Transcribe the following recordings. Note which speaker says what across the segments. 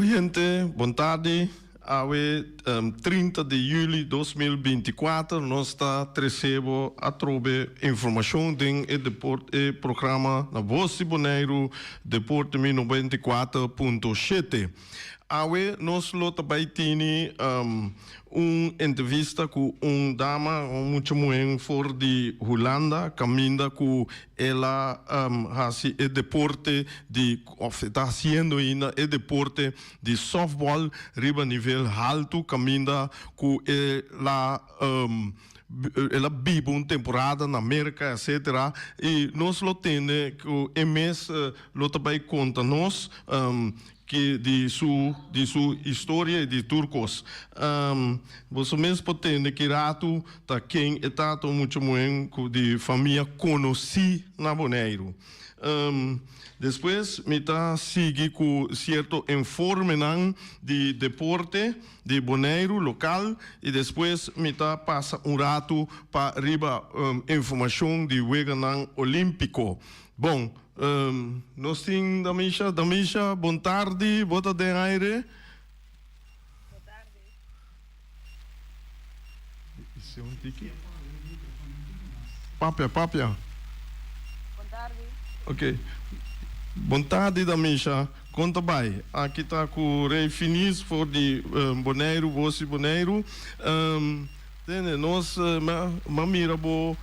Speaker 1: Oyente, boa tarde. Awe 30 de julho de 2024, nós está recebendo a trobe informação do programa na Voz de Bonaire, Deporte 94.7. Awe, nós também temos uma entrevista com uma dama muito muito for de Holanda, caminha com ela faz o deporte de, está fazendo ainda o deporte de softball riba nível alto, caminha com ela ela vive uma temporada na América, etc. E nós lo temos que o mês lo também conta nós que de sua história de turcos. Você mesmo pode ter que rato tá quem está muito muito de família conheci na Bonaire. Depois me tá seguir com certo informe de deporte de Bonaire local e depois me tá passa rato para riba informação de Weganang Olímpico. Bom, nós temos Damisha, boa tarde, bota de aire.
Speaker 2: Boa tarde.
Speaker 1: Isso é um tique. Papia.
Speaker 2: Boa tarde.
Speaker 1: Ok. Boa tarde, Damisha. Conta bem. Aqui está com o Rei Finis, for de Bonaire, Voz Bonaire. Nós, mira bo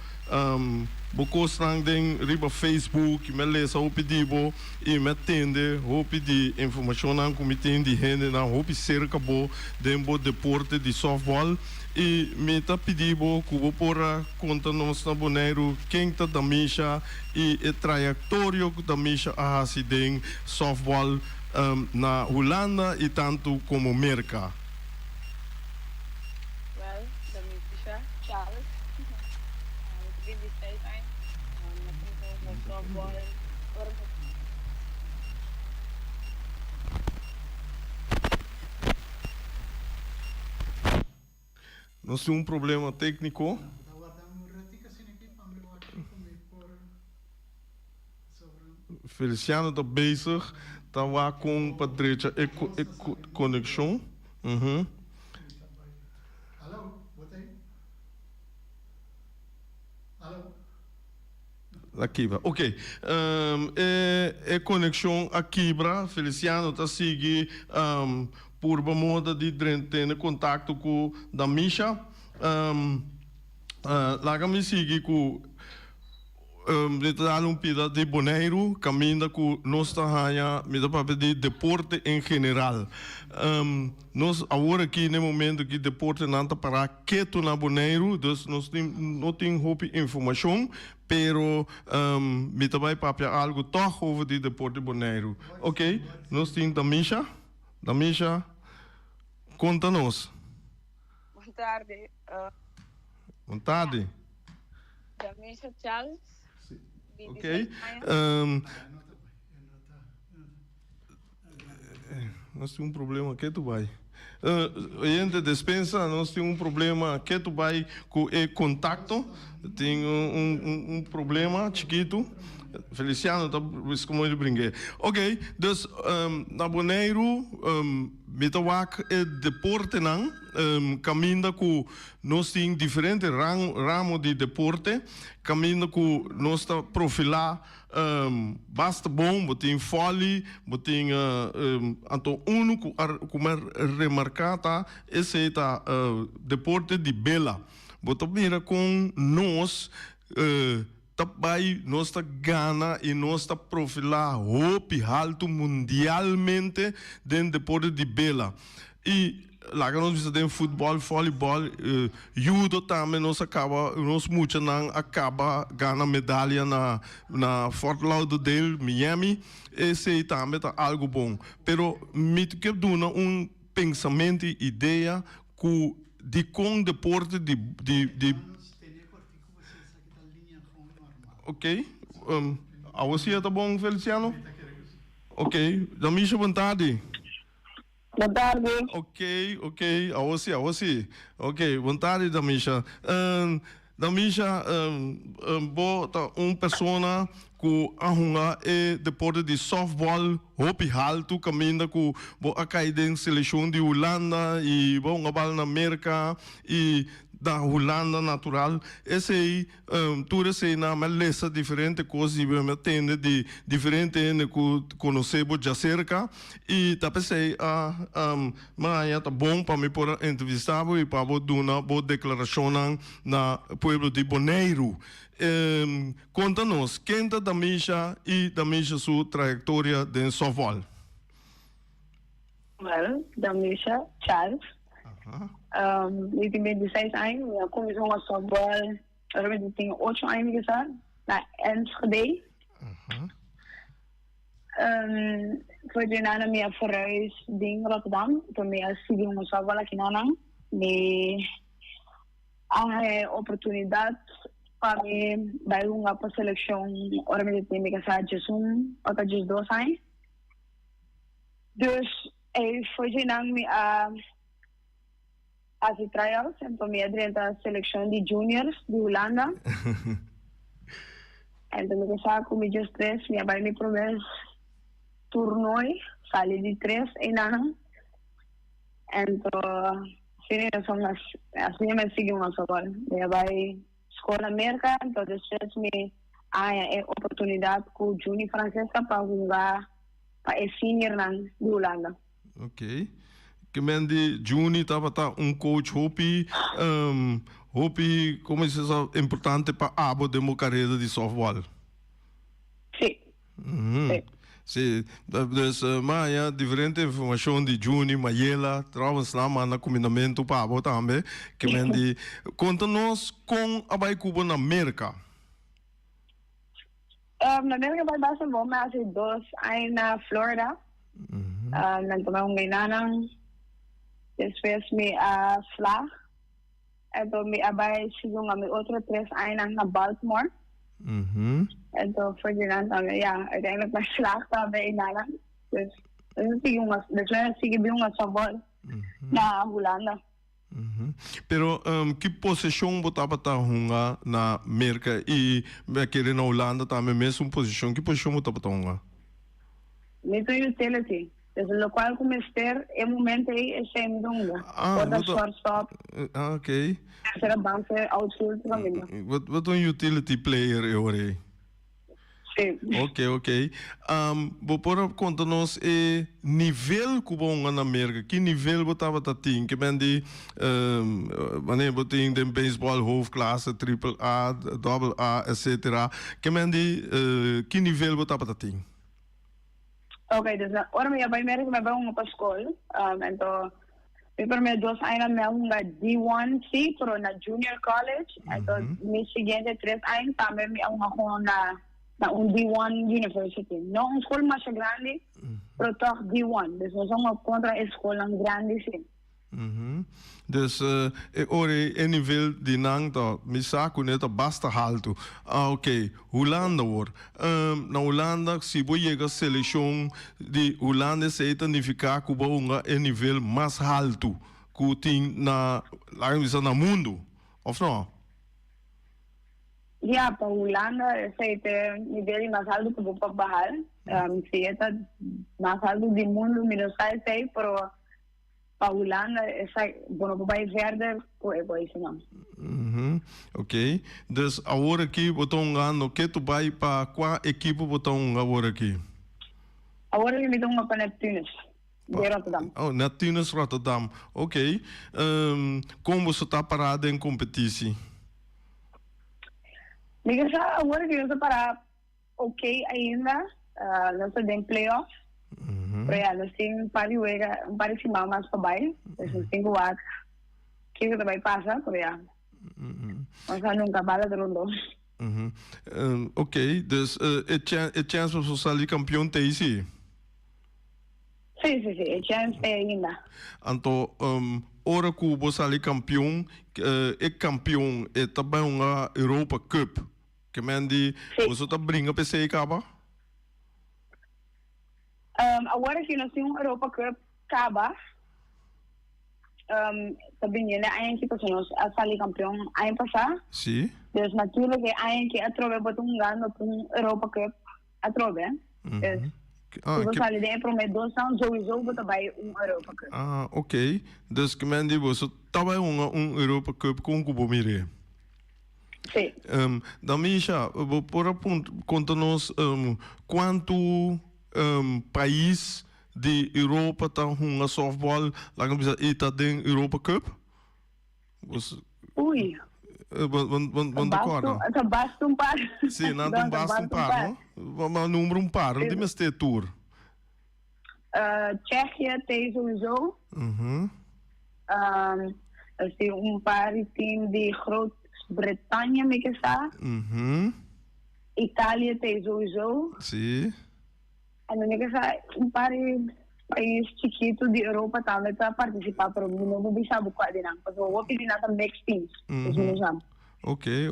Speaker 1: bocosang den riba Facebook, me lesa o pedido e me atende, o pedir informação na comitê de gente na o cerca bo dembo deporte de softball e me tá pedindo que vou pôr conta nós na Bonaire quem tá da misha e a trajetória da misha a acidente softball na Holanda e tanto como América.
Speaker 2: Well, the Misha Charles. It's been this time. Nothing to softball or
Speaker 1: Nós temos problema técnico. Feliciano está bezig, está lá com Patrícia e conexão.
Speaker 3: Hallo, wat heen? Hallo?
Speaker 1: Aqui, ok. Conexão aqui, Feliciano está seguindo por uma moda de ter contato com da Misha. Lá me sigue com me dá pida de Bonaire, caminha com nossa raia, me dá para pedir deporte em geral. Nós agora aqui no momento que deporte não está para quieto na Bonaire, então nós não temos informação, pero me também para algo toch over de deporte Bonaire. Ok, nós temos Damisha, conta-nos.
Speaker 2: Boa tarde.
Speaker 1: Boa tarde.
Speaker 2: The Misha Charles.
Speaker 1: Ok. Nós temos problema que tu vai. Gente dispensa, nós temos problema que tu vai com o contato. Tem problema chiquito. Feliciano está como ele brinque. Ok, dus na Bonaire met de wak deporte nan caminha com nós tem diferentes ramos de deporte caminha com nós está profilar basta bom botem vôlei botem anto como remarcar tá esse tá deporte de bela botar mira com nós também nós está gana e nós está profilar hope alto mundialmente dentro do deporte de bela e lá que nós temos futebol, voleibol, judo também nós muito não acaba ganhar medalha na Fort Lauderdale, Miami, esse também é algo bom. Pero me que dona pensamento e ideia de com deporte de ok, a você está bom, Feliciano? Ok, Damisha, boa tarde.
Speaker 2: Boa tarde.
Speaker 1: Ok, a você. Ok, boa tarde, Damisha. da misha bota persona ku ahunga deporte de softball hopi haltu caminda ku bo akai den seleção de Holanda e bo ngabal na América e da Holanda natural esse aí tudo esse na malesa diferente coisas e me atende de diferente ne ku conhecer bo já cerca e tá pensei mas tá bom para me por entrevistar e para bo duna bo declaração na pueblo de Bonaire. Conta-nos, quem da Misha e da Misha sua trajetória de softball?
Speaker 2: Well, da Misha, Charles. Ik ben 16 anos, eu comecei a jogar softball, eu tenho 8 anos na Enschede. Foi treinar na minha verhuis in Rotterdam, toen ik studie om softball aqui na Nang. A oportunidade para mim vai uma para seleção organizativa que está Jesus ou Jesus 2 anos. Dus foi treinar-me a trials, então me adrei a seleção de juniors de Holanda. Então me pensava com me just 3, me vai me prometer torneio, sali de 3 em ano. Então sim, assim me segui uma só agora. Me vai escola América, então depois me há oportunidade com o junior francês para jogar para o senior de Holanda.
Speaker 1: Ok. Que mendi Juni tava coach hopi como isso é importante para abo de uma carreira de softball.
Speaker 2: Sim.
Speaker 1: Sim, dus mas diferente informação de Juni, Mayela, trouwens lá na combinamento para abo também, que mendi conta-nos com a Bai Cuba na América.
Speaker 2: Na América vai bastante bom, mas há 2 anos na Florida. Nagtama akong gainanang. Depois me Flag. Ito may abay siguro nga may otro 3 anos na Baltimore. Ito Ferdinand kami, uiteindelijk naar Flag tabi inanang. Dus sige yung nga softball na Holanda.
Speaker 1: Pero que posição botava hunga na América e aquele na Holanda também mesmo posição, que posição botava hunga?
Speaker 2: Nito utility. Dus lo cual comester en momento aí é sem dúvida. Pode shortstop.
Speaker 1: Ok.
Speaker 2: Será bouncer, outfield também.
Speaker 1: Wat een utility player eu
Speaker 2: Sim.
Speaker 1: Ok. Vou pôr conta-nos nível que bom na América. Que nível botava tatim? Que bem de wanneer boting de baseball hoofdklasse, triple A, double A, etc. Que bem de que nível botava tatim?
Speaker 2: Ok, dus ahora me voy a América, me voy a una escuela. Entonces, mi primer 2 años me voy a D1, sí, pero na junior college. Entonces, mi siguiente 3 años también me voy a un D1 university. No una escuela más grande, pero toch D1. Dus we zijn contra een escola grande, sí.
Speaker 1: Dus ore e nível de nang to misaku neto basta halto. Ok, Holanda hoor. Na Holanda se bo chega seleção de Holanda se identificar com bonga e nível mais alto que tem na na mundo, of não?
Speaker 2: Ja, para Holanda se tem nível mais alto que vou bahar. Se é mais alto do mundo, menos sei, pero para Holanda, bueno, vai verder com isso não.
Speaker 1: Ok. Dus agora aqui botão no que tu vai para qual equipe botão agora aqui?
Speaker 2: Agora eu me dou uma para Neptunus de Rotterdam.
Speaker 1: Oh, Neptunus Rotterdam. Ok. Como você está parado em competição?
Speaker 2: Diga agora que eu estou para ok ainda, nós temos playoff. Pero ya, nós temos um par de cima mais para baixo. Nós temos o que também passa, pero ya. Nós nunca bala de rondo.
Speaker 1: Ok, dus é chance para você sair campeão tem sim?
Speaker 2: Sim, é chance ainda.
Speaker 1: Então, ora que você sair campeão, campeão é também uma Europa Cup. Que mendi, você está brincando para você acaba?
Speaker 2: Agora que nós temos Europa Cup, acaba. sabi niya na ayan kita sunos as sali campeão ayan pa siya.
Speaker 1: Sim.
Speaker 2: Dus natuurlijk ayan ki atrobe batunggan no pung Europa Cup atrobe. Dus we sali de promet dois são sowieso botabay Europa Cup.
Speaker 1: Ah, ok. Dus que me diz, você estava Europa Cup com o Bomire.
Speaker 2: Sim.
Speaker 1: Da Misha, por aponto, conta-nos quanto país de Europa está jogando softball lá que precisa ir tá dentro Europa Cup?
Speaker 2: Ui.
Speaker 1: Vamos acorda?
Speaker 2: Basta um par.
Speaker 1: Sim, não basta um par, não? Vamos número um par, onde mas tem tour?
Speaker 2: Tsjechië tem sowieso. Assim, par time de Groot-Brittannië, me que está. Itália tem sowieso.
Speaker 1: Sim.
Speaker 2: En dan is er een paar país chiquito de Europa também para participar, pero não vou saber qual é não, porque eu vou pedir nada mixed teams,
Speaker 1: Ok.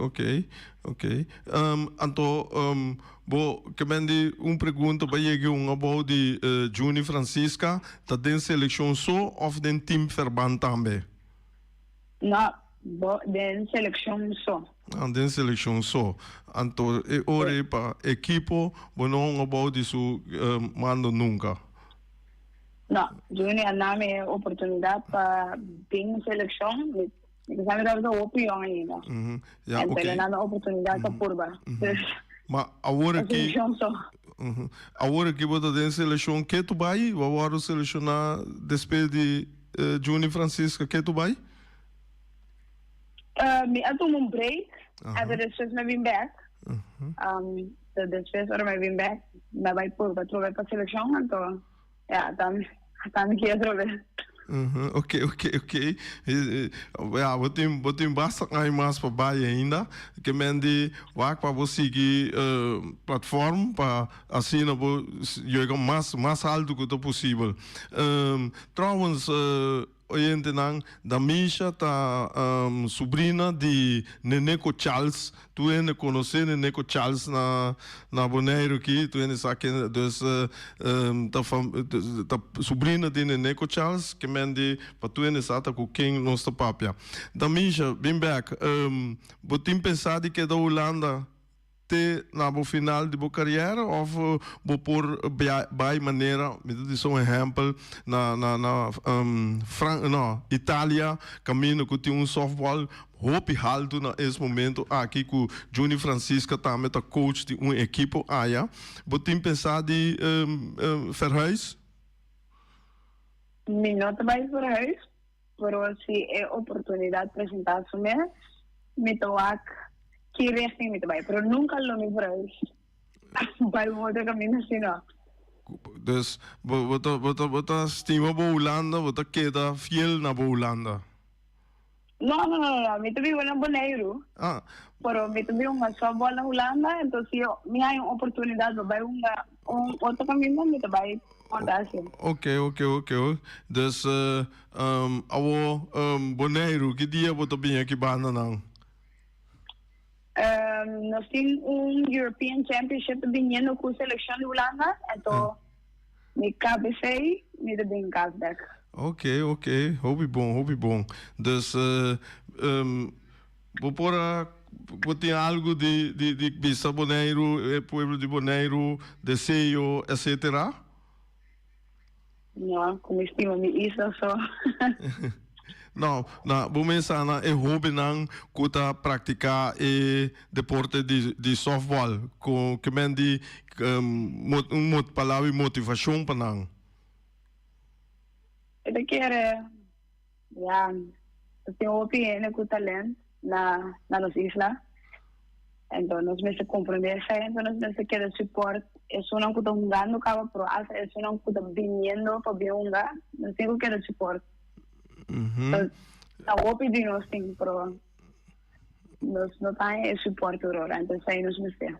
Speaker 1: Então, bo que mendi pergunta para chegar about de Juni Francisca, tá dentro seleção só ou dentro time verband também?
Speaker 2: Não, dentro seleção só.
Speaker 1: Dentro seleção só. Então, ora para equipo, não about isso mando nunca.
Speaker 2: Não, Juni a nome oportunidade para ter seleção. Ik zijn er zo op jong ainda.
Speaker 1: Ja,
Speaker 2: oké. En dan de oportunidade para purba.
Speaker 1: Maar agora que você tem seleção, que tu vai? Vai selecionar depois de Juni Francisca, que tu vai?
Speaker 2: Ik doe een break. En dat is dus met mijn back. Dat is dus met mijn back. Maar bij purba, tu vai para seleção, então, ja, dan ik hier terug.
Speaker 1: Ok. Vou ter bastante mais para baixo ainda. Que mende vai para você seguir plataforma para assim vou jogar mais alto que possível. Trouwens, oyente nang da Misha ta sobrinha de Neneco Charles. Tu ainda conhece Neneco Charles na Bonaire aqui. Tu ainda sabe que dus ta sobrinha de Neneco Charles que mende para tu ainda sabe com quem nossa papia. Da Misha, bem back. Botim pensar de que da Holanda na final de boa carreira ou vou por by maneira, me diz um exemplo na Itália, caminho que tem softball hope halto nesse momento aqui com Juni Francisca também tá coach de equipe aia, botem pensar de verhuis?
Speaker 2: Não também verhuis, mas se é oportunidade de apresentar-se me toca que richting met erbij, pero nunca lo me verhuis. Bij een motor caminho assim não.
Speaker 1: Dus wat estima bij Holanda, wat queda fiel na Holanda?
Speaker 2: No, me tuve una Bonaire. Pero me tuve una softball na Holanda, entonces yo me hay una oportunidad bij un otro caminho me erbij.
Speaker 1: Ok. Dus awo Bonaire, que dia você bem aqui banda não?
Speaker 2: Nós temos European Championship vindo com a seleção de Holanda, então me KBC, me dá bem Kasbek.
Speaker 1: Ok, hobby bom. Dus, vou ter algo de Bisa Bonaire, Pueblo de Bonaire, Desejo, etc.
Speaker 2: Não, como estima-me isso só.
Speaker 1: Não, vou pensar na hobby não que tá praticar deporte de softball, com que mendi palavra motivação para não.
Speaker 2: Eu quero, eu tenho opinião com talento na nossa isla, então nós me compreender isso, então nós me quero suporte. Isso não custa no cabo pro alto, isso não custa vindo para viunga, nós temos que querer suporte. Na opinião nós temos para nós não tem suporte agora, então aí nós me ser.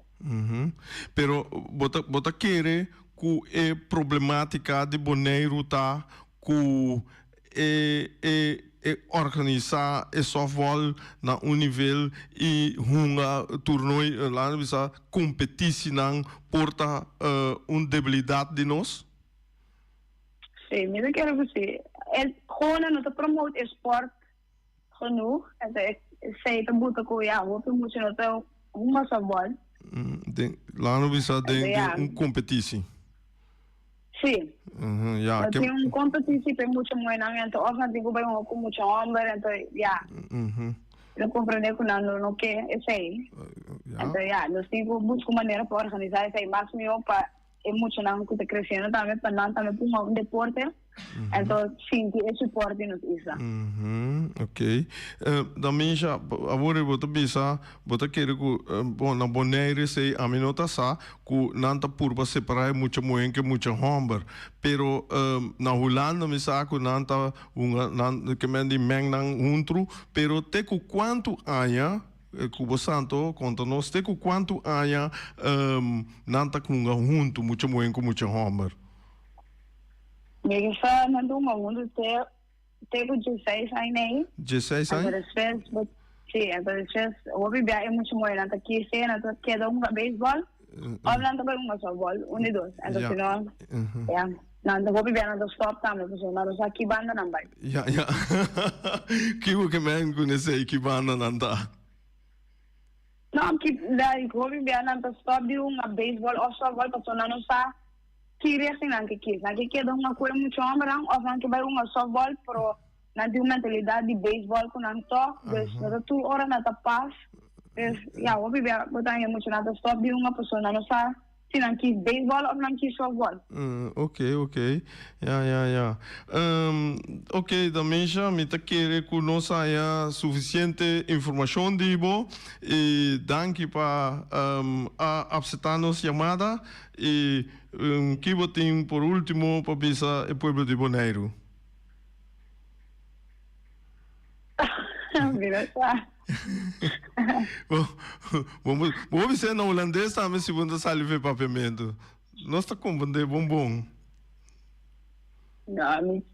Speaker 1: Pero bota querer que é problemática de Bonaire tá que organizar e softball na nível e torneio lá bisa competição porta debilidade de nós.
Speaker 2: Sim, mas eu quero você gewoon no te promote is sport genoeg. En ik zei te boete ko ja, we moeten no te uma sa bol.
Speaker 1: Lá no bisa tem competitie.
Speaker 2: Sim.
Speaker 1: Ja,
Speaker 2: tem competitie pe mucho muy nang ento of na digo ba yung ko mucho hombre ento ja. Não compreender que não quer é sei. Então já, nós temos buscar maneira para organizar isso aí mais melhor para é muito não que está crescendo também para não também para um deporte. Então sim, que esse suporte nos isa.
Speaker 1: Ok. Da minha agora eu vou bisa, vou querer que bom na Bonaire sei a minota sa que não tá por para separar muito moen que muito homber, pero na Holanda me sa que não tá que me di meng nang untru, pero te ku quanto aya Cubo Santo, conta-nos te ku quanto aya não tá com junto muito moen com muito homber.
Speaker 2: Mega sa nandun mamundo te ko 16 ay nei.
Speaker 1: 16 ay?
Speaker 2: Sim, então depois o bebê é muito muito na aqui se na queda beisebol. Hablando ba yung softball, unidos. Então se não, yeah. Nando ko bebê na stop também, porque nós aqui banda number.
Speaker 1: Ja. Que o que men conhece que banda nanda.
Speaker 2: Não, que daí ko bebê na stop de beisebol ou softball, porque nós sa kiri assim não que quis, que queda uma coisa muito amarão, ou não que vai softball, pro na de mentalidade de beisebol com não to, dus na tu hora na paz. Dus ja, we hebben botar muito na stop de uma pessoa não sa se não quis beisebol ou não quis softball.
Speaker 1: Ok. Ja. Ok, também já me tá querer que nós haya suficiente informação de bo e danke para aceptarnos chamada e que botem por último para bisa o pueblo de Bonaire.
Speaker 2: Mira só.
Speaker 1: Vamos ser na holandês também se você sabe papiamento. Nós está compreendendo bombom.
Speaker 2: Não, me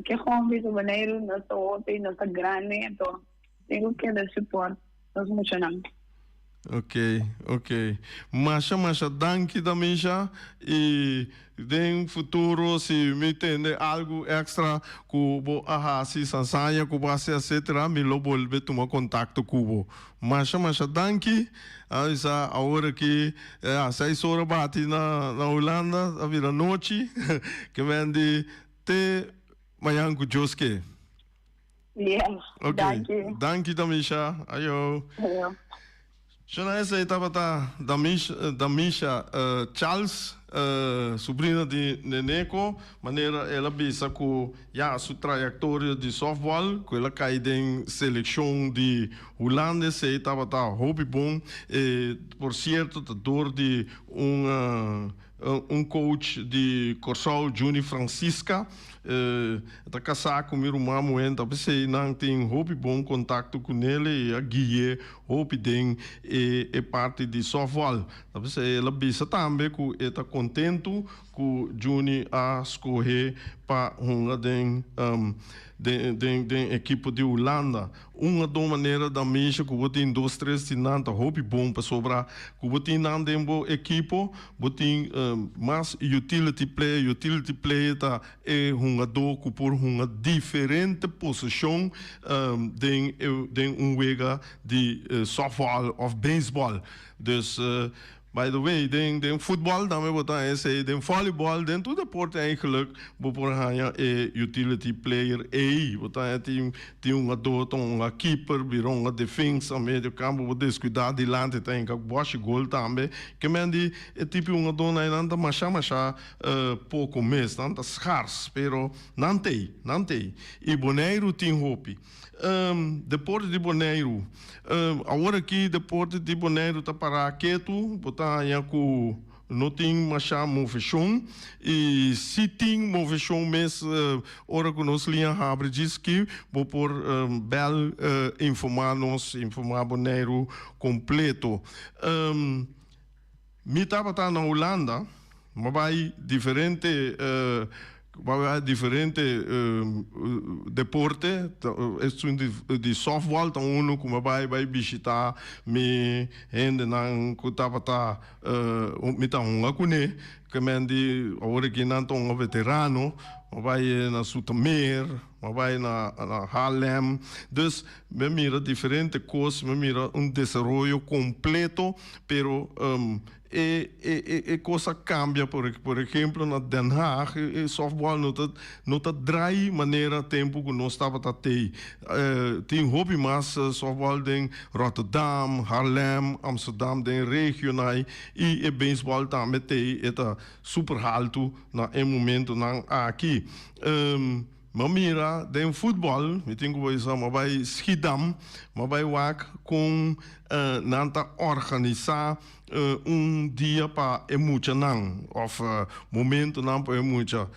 Speaker 2: que home de Bonaire não está open, não está grande, então tenho que dar suporte. Nós muito não.
Speaker 1: Ok. Masha, danke da Misha e em futuro se me entende algo extra cubo se sansanha cubo etc me lo volve tomar contato cubo. Masha, danke. Isa agora que 6 horas bate na Holanda, a vira noite que vende te manhã com Joske.
Speaker 2: Yes.
Speaker 1: Ok. Danke da Misha. Ayo. Já essa etapa da Misha Charles, sobrinha de Neneco, maneira ela bisa que a sua trajetória de softball, que ela cai em seleção de Holanda, essa etapa tá hobby bom, por certo, tá dor de coach de Corsol, Juni Francisca, está casado com meu irmão, então você não tem hobby bom contato com ele, e a guia hobby tem é parte de softball. Então você ela bisa também que está contente que Juni a escolher para uma den equipe de Holanda. Uma das maneiras da mesma que você tem 2, 3 tinanta hobby bom para sobrar, que você tem não tem boa equipe, você tem mais utility player tá é jogador que por uma diferente posição den jogo de softball ou baseball. Dus by the way, den voetbal dan botar esse, den volleybal, den todo deporte eigenlijk, por ganhar utility player botar tem adulto, keeper, virou defensa, meio campo, descuidar de lante tem que botar gol também, que mendi é tipo adulto na ainda macha pouco mês, não tá scarce, pero não tem. E Bonaire tem hobby. Deporte de Bonaire. Agora aqui, deporte de Bonaire está para quieto, botar com não tem mais movição e se tem movição mesmo, hora que nós linha abre diz que vou por bel informar Bonaire completo. Me estava na Holanda, mas vai diferente deporte, de softball, então uno como vai visitar me ainda não que tava me tá cune que mendi agora que não tô um veterano, mas vai na Zoetermeer, mas vai na Haarlem. Dus me mira diferente coisas, me mira desenvolvimento completo, pero coisa cambia, por exemplo, na Den Haag, softball não tá dry maneira tempo que nós estava a ter. Tem hobby mais softball em Rotterdam, Haarlem, Amsterdam, den regional, e baseball também tem, é super alto na momento aqui. Maar mira, den voetbal, ik denk we zijn maar bij Schiedam, maar bij Wak, kon nanta organisa dia para emucha nang, of momento nang para emucha.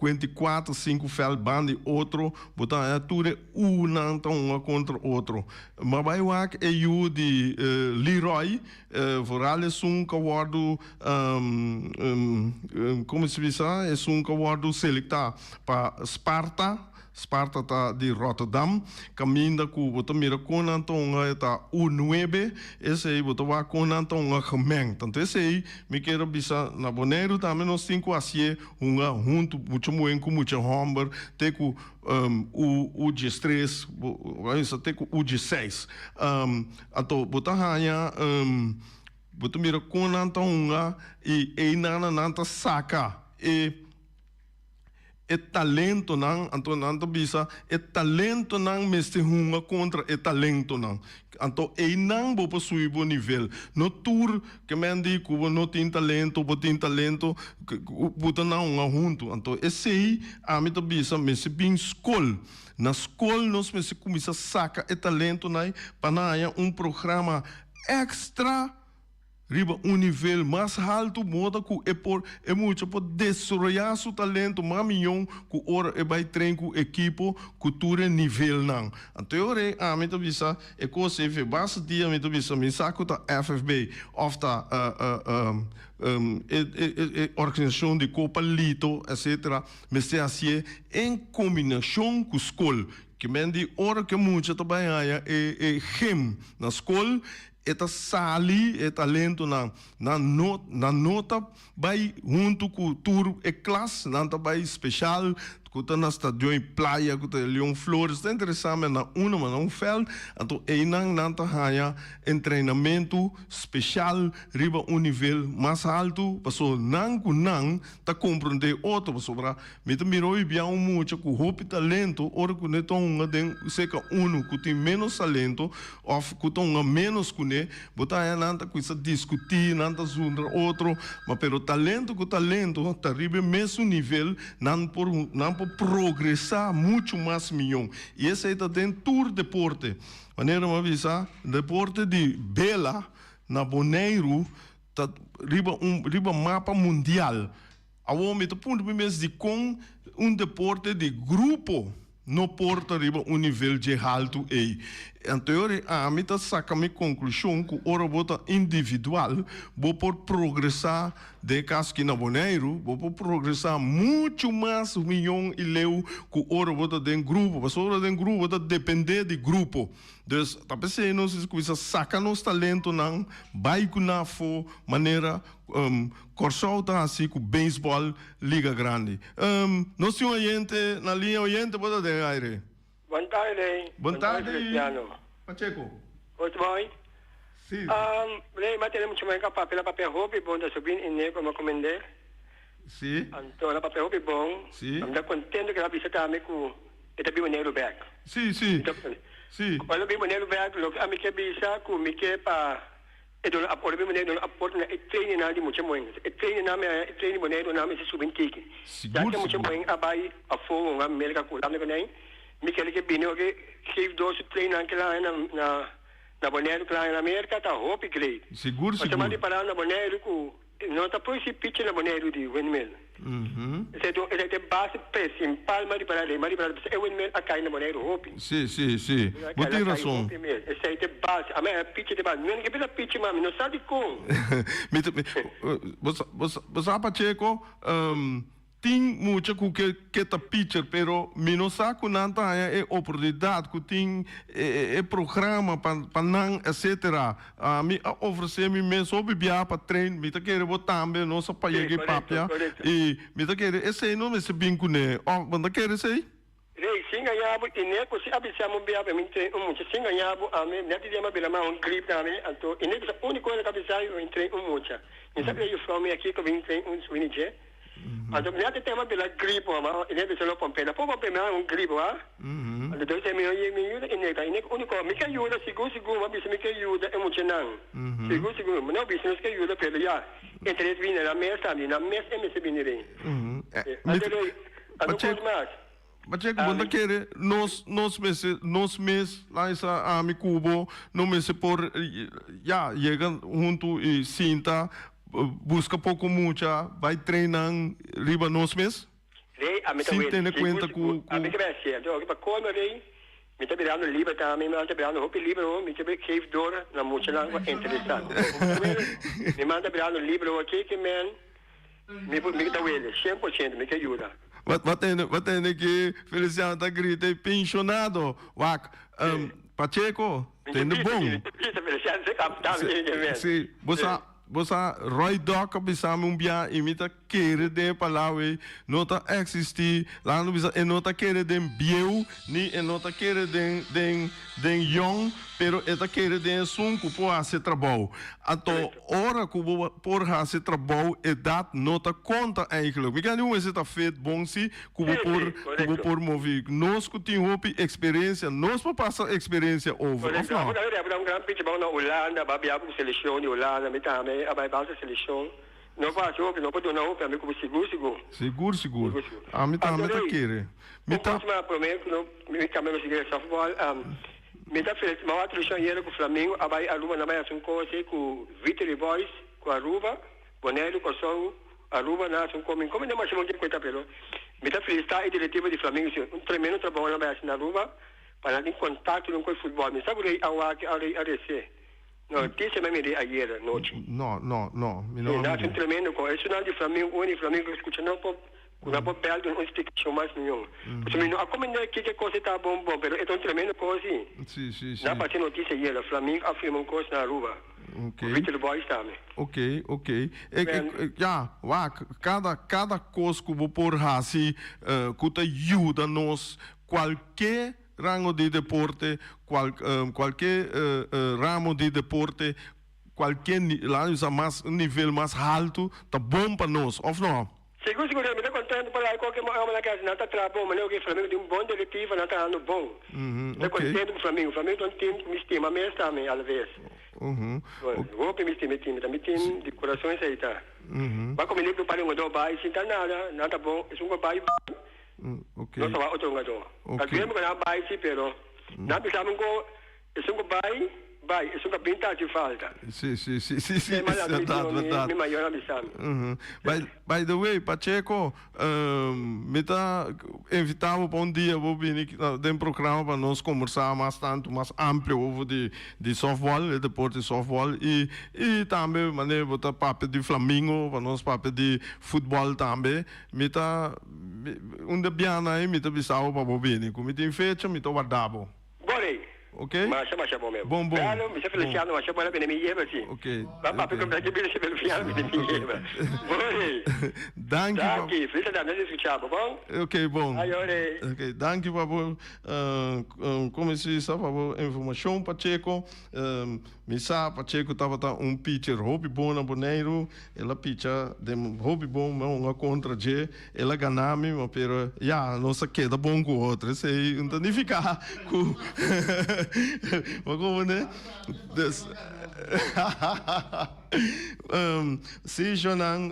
Speaker 1: 24, 5 veldbanden, outro, botar a tudo um contra outro. Mas vai lá que eu de Leroy, vooral é kawardo, como se diz, é kawardo selecta para Sparta tá de Rotterdam, caminha com o mira com Antonga tá U9, esse aí botou a com Antonga gemeng. Tanto esse aí me quero bisa na Bonaire também nós cinco assim junto muito com muito hamburger, tem com o G3, isso tem com o G6. Então botar hanya botou mira com Antonga e nanta saca e talento não, então não bisa, talento não mestre hunga contra talento não, então não vou possuir bom nível, no tour que me andi cubo não tem talento, botar não junto, então esse aí a mim bisa mestre bem escola, na escola nós mestre começa a sacar talento não, para programa extra riba nível mais alto, moda que muito para desenvolver seu talento, mais milhão que ora vai treinar com equipe que tudo nível não. Então a mim também coisa é base dia mim também me saco da FFB of da organização de Copa Lito, etc. Mas se assim em combinação com escola, que mendi ora que muito também é gem na escola. Eta sali e talento na nota vai junto com tour e classe nanta vai especial que tá na estadio em praia que tá Leon Flores tá interessante na mas feld então nanta haya treinamento especial riba nível mais alto passou não tá compreender outro passou para me mirou e bem muito com roupa talento ora que não tão den seca que tem menos talento ou que tão menos que né botar nanta com isso discutir nanta zundra outro mas pelo talento tá riba mesmo nível não por progressar muito mais milhão. E esse aí está dentro do deporte. Maneira uma visa, deporte de Bela, na Bonaire, tá riba mapa mundial. A homem está ponto mesmo de com deporte de grupo, no porta riba nível de alto aí. Então, a mim está sacando a conclusão que ora bota individual, vou por progressar de caso que na Bonaire, vou por progressar muito mais milhão e leu que ora bota de grupo, mas ora de grupo bota depender de grupo. Então, tá pensando nós começa sacar nos talento não, vai com na fo maneira Corsol tá assim com beisebol liga grande. Nós temos gente na linha oyente bota de aire.
Speaker 3: Boa tarde.
Speaker 1: Boa tarde,
Speaker 3: Cristiano.
Speaker 1: Pacheco.
Speaker 3: Muito bom.
Speaker 1: Sim.
Speaker 3: Mas temos muito papel roupa bom da subir e nem como comender.
Speaker 1: Sim.
Speaker 3: Então, a papel roupa bom.
Speaker 1: Sim.
Speaker 3: Estou contente que a visita também com o Bimaneiro Back.
Speaker 1: Sim. Sim.
Speaker 3: Quando o Bimaneiro Back, a minha que bisa com minha que para então a por Bimaneiro a por na treino na de muito muito. Treino na minha treino Bimaneiro na minha subir tiki. Já que muito muito abai a fogo a melhor com a minha Michele che bine che geeft door te trainen na Bonaire klaar in Amerika ta hoop great.
Speaker 1: Seguro.
Speaker 3: Maar maar die para na Bonaire ku não tá por esse pitch na Bonaire de windmill. Esse é base pes em palma de para ali, mas é windmill a cair na Bonaire hoop.
Speaker 1: Sim. Você tem razão.
Speaker 3: Esse é base, a minha pitch de base, não que pela pitch mas não sabe como.
Speaker 1: Você Pacheco, tem muita que tá pitcher, pero não sabe que não tem oportunidade, que tem programa para não, etc. Me oferecer me mesmo sobre viajar para treino, me tá querendo botar também nossa paia papia e me tá querendo esse não me se binco né, mas quer esse
Speaker 3: Rei, sim ganhava e nem se abissamos bem para mim tem muito sim ganhava a mim não tinha mais bem um grip também então e nem a única coisa que abissar eu entrei muito e sabe eu fui aqui que vim tem winning então não tem mais bem grip mas e nem só pompe na pompe mais grip então dois me ajuda e nem único me que ajuda seguro mas me que ajuda é muito não seguro mas não business que ajuda pelo já entre as vinhas na mesa também na mesa é me se vinirem então mais
Speaker 1: Mas é que quando quer nós meses lá essa me cubo não me se por já chega junto e sinta busca pouco mucha vai treinar riba nós meses sim tem conta com
Speaker 3: a mim que vai ser então para comer aí me tá virando livre também me tá virando roupa livre me tá cave dora na mucha lá interessante me manda virando livre aqui que man me tá vendo 100% me que ajuda
Speaker 1: Wat tem que Feliciano tá grita pensionado, Wak, Pacheco, tem de bom. Sim, você Roy Doc bisama bia imita querer de palavra nota existir lá no bisa nota querer de bieu ni nota querer de young pero eta querer de sunco por fazer trabalho ato hora que por fazer trabalho edad nota conta eigenlijk me kan nu is het feito bom se que por mover nós que tem hope experiência nós para passar experiência over of não
Speaker 3: um grande pitch bom na Holanda babia com seleção de Holanda me também a vai base seleção não faz jogo não pode não para mim como seguro a mim também tá querer me tá prometo não me também não seguir softball me tá feliz mas outro chão com o Flamengo a vai Aruba na vai um coisa com Victory Boys com Aruba Bonero com São Aruba na um como não mais muito coisa pelo me tá feliz tá e diretivo de Flamengo um tremendo trabalho na vai na Aruba para ter contato com o futebol me sabe aí a RC no, disse me de ayer noite.
Speaker 1: No.
Speaker 3: Não, é um tremendo com isso não de Flamengo, Flamengo escutando uma papel de instituição mais nenhum. Porque não, como não é que coisa tá bom, mas é um tremendo coisa.
Speaker 1: Sim.
Speaker 3: Na parte notícia ayer, Flamengo afirma coisa na Aruba.
Speaker 1: Ok.
Speaker 3: Victor Boys também.
Speaker 1: Ok. Já, cada coisa que vou por assim, que ajuda nós qualquer rango de deporte, qualquer ramo de deporte, qualquer nível mais alto, tá bom para nós, ou não?
Speaker 3: Seguro, me estou contando para qualquer uma casa, não está trabalhando, mas o Flamengo tem um bom diretivo, não está dando bom. Estou contente com o Flamengo tem um time que me estima, mas também, às vezes. Vou para me estima, também tem de corações aí, tá? Mas como ele para um do bairro, sem nada bom, é um bairro.
Speaker 1: Okay.
Speaker 3: Não só outro jogador. Aqui mesmo não vai se pero. Não precisamos go, é um bairro, é uma pinta de falta.
Speaker 1: Sim. Verdade. By the way, Pacheco, me tá invitado para dia vou vir tem programa para nós conversar mais amplo over de softball, de deporte de softball e também maneira botar papo de Flamengo, para nós papo de futebol também. Me tá biana aí, me tá bisao para vir. Como tem fecha, me tá guardado. Ok?
Speaker 3: Mas bom mesmo.
Speaker 1: Bom.
Speaker 3: Claro, me Feliciano, mas para me lleva assim.
Speaker 1: Ok.
Speaker 3: Papai como é que ele se Feliciano me lleva. Bom. Danke, felicidade, nós escutamos, bom?
Speaker 1: Ok, bom.
Speaker 3: Aiore.
Speaker 1: Ok, danke por como se sabe a informação Pacheco. Me sabe Pacheco tava pitcher hobby bom na Boneiro, ela pitcha de hobby bom, mas uma contra G, ela ganhame, mas pero nossa queda bom com outra, sei, então nem ficar com mas como né? Se Jonan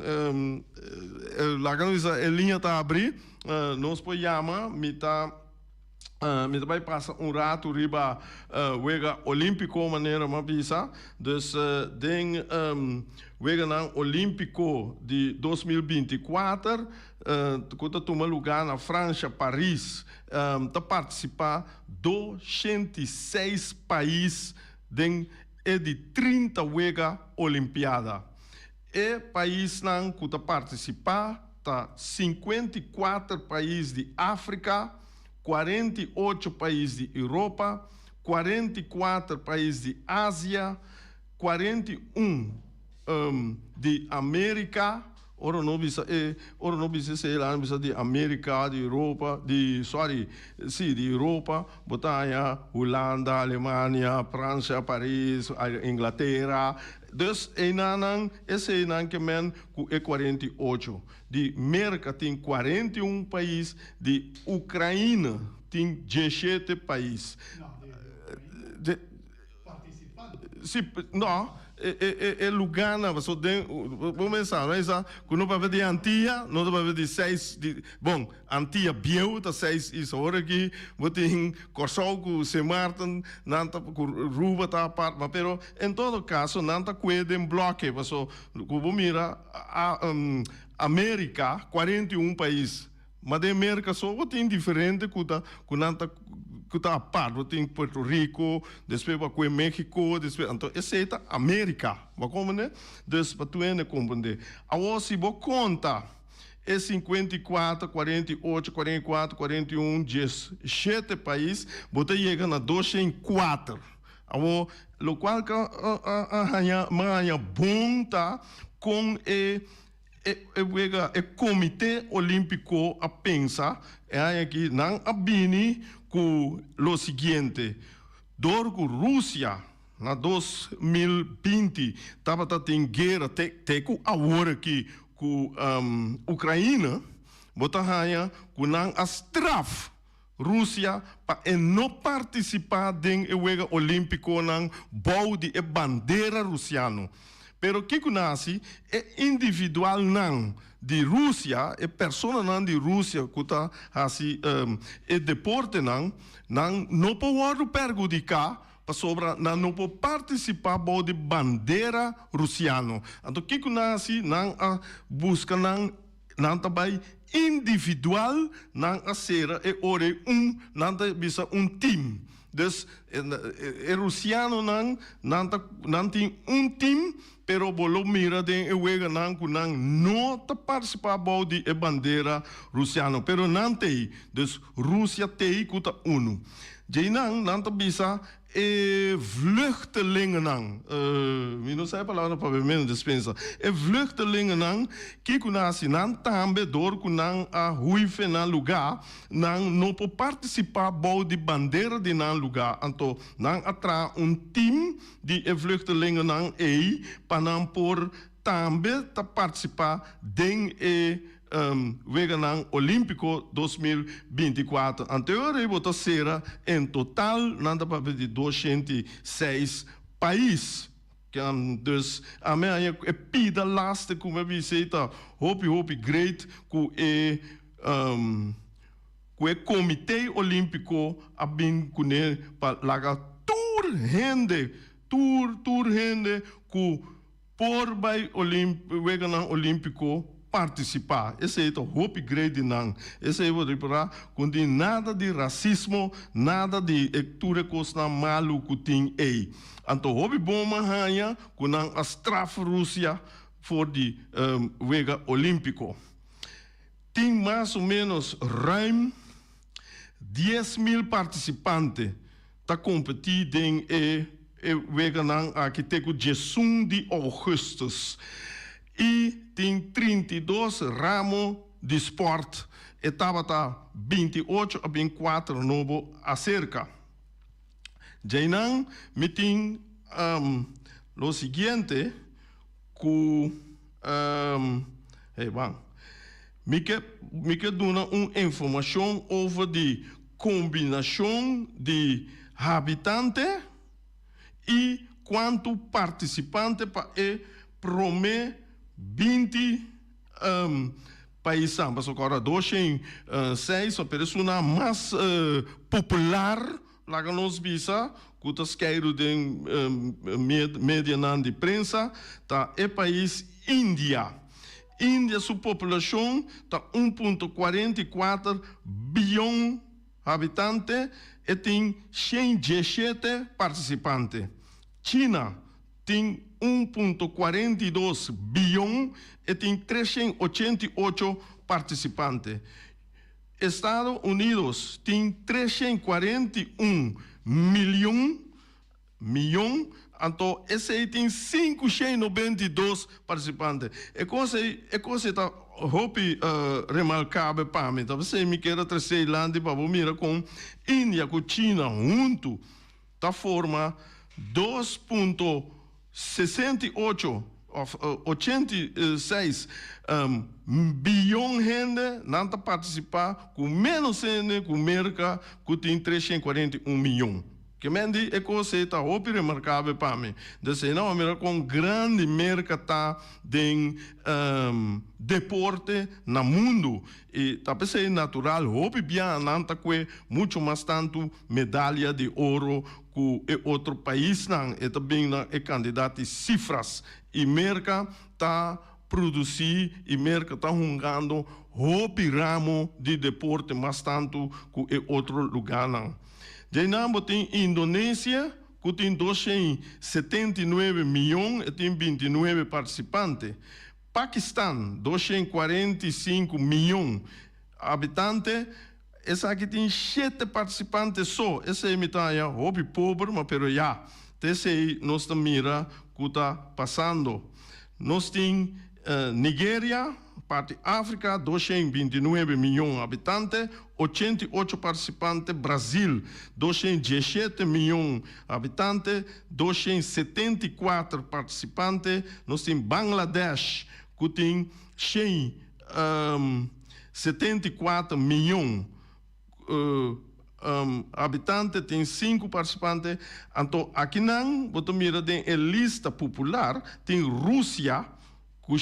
Speaker 1: lá quando a linha tá abrir, nós podemos chamar, me vai passar rato riba wega olímpico maneira uma pisa dus wega na olímpico de 2024 que toma lugar na França, Paris, tá participar 206 países de 30 wega olimpiada e país não que tá participar tá 54 países de África, 48 países de Europa, 44 países de Ásia, 41 de América, ora não bisa sei lá, bisa de América, de Europa, de Europa, Botanha, Holanda, Alemanha, França, Paris, Inglaterra. Dus esse é que men é 48. De América tem 41 países, de Ucrânia tem 17 países. Não, é lugar, vamos pensar, mas quando vai ver de Antilha, não vai ver de 6, bom, Antilha Biel, tá 6 isso, agora aqui, vou ter Corsol, com São Martin, nanta com Ruba, tá a parte, mas pero, em todo caso, nanta cuida em bloco, mas como mira, América, 41 países, mas de América só tem diferente, com nanta que está a par, tem Puerto Rico, depois vai com México, depois, então, essa é a América, vai compreender? Então, para tu ainda compreender. Agora, se você conta, é 54, 48, 44, 41, 17 países, você chega na 204. Agora, o qual que é bom, tá, com o Comitê Olímpico a pensar, é aqui, não abini, com o seguinte, com Rússia, na 2020, estava tendo guerra, com agora aqui, com Ucrânia, botahanha, com as traf, Rússia, para não participar do Jogo Olímpico, não, balde e bandeira russiana. Pero que nasce é individual não de Rússia, é pessoa não de Rússia que está assim é deporte não pode perjudicar para sobra não pode participar de bandeira russiana. Então que nasce não busca não também individual não a ser é ore não bisa time. Dus russiano não tem time, pero bolo mira den ewega não tá participar de bandeira russiano, pero não tem. Dus Rússia tem kuta uno. Jay não tá bisa vluchtelingen não sei a palavra para menos dispensa. Vluchtelingen que kunasi não tambe door kunang a huife na lugar não pode participar de bandeira de nan lugar. Então não atra time de vluchtelingen para não por também participar de Weganang Olímpico 2024. Anteriormente, será em total, nada para de 206 países. Dus, a minha pida laste, como eu disse, hope great, com o Comitê Olímpico, a bem com ele, para lagar tour rende, com por vai Weganang Olímpico participar. Esse é o hope grade não. Esse é o reparar quando nada de racismo, nada de ectura coisa malu que tem aí. Então hope bom manhã com a straf Rússia for de Wega Olímpico. Tem mais ou menos ruim 10.000 participantes tá competindo em Wega não arquiteto de 1 de agosto. E tem 32 ramos de esporte. Estava 28 a 24 novo acerca. Já me tem o seguinte, que me quer dar uma informação sobre a combinação de habitantes e quanto participante para prometer 20 países, mas agora 206, a pessoa mais popular, lá que nós visa, que está escrito de mídia de prensa, tá, é país Índia. Índia, sua população está 1,44 bilhão de habitantes e tem 117 participantes. China tem 1,42 bilhão e tem 388 participantes. Estados Unidos tem 341 milhões, então esse aí tem 592 participantes. É coisa está remarcável para mim. Então você me quer trazer lá para mira com Índia, com China junto, tá forma 86 bilhão de gente não está participar, com menos gente, com merca, que tem 341 milhões. Que mendi é coisa está remarcável para mim. Desse não é com grande mercado de deporte no mundo e talvez é natural. Hope bem nanta que muito mais tanto medalha de ouro que outro país não é também é candidato a cifras e mercado está produzir e mercado está jogando hope ramo de deporte mais tanto que outro lugar não. Jainambo tem Indonésia, que tem 279 milhões e tem 29 participantes. Paquistão, 245 milhões de habitantes. Essa aqui tem 7 participantes só. Essa é metade, hobby pobre, mas pero já. Esse aí nós mira que está passando. Nós temos Nigéria, parte África, 229 milhões de habitantes, 88 participantes. Brasil, 217 milhões de habitantes, 274 participantes. Nós temos Bangladesh, que tem 74 milhões de habitantes, tem 5 participantes. Então, aqui não, você mira a lista popular, tem Rússia, com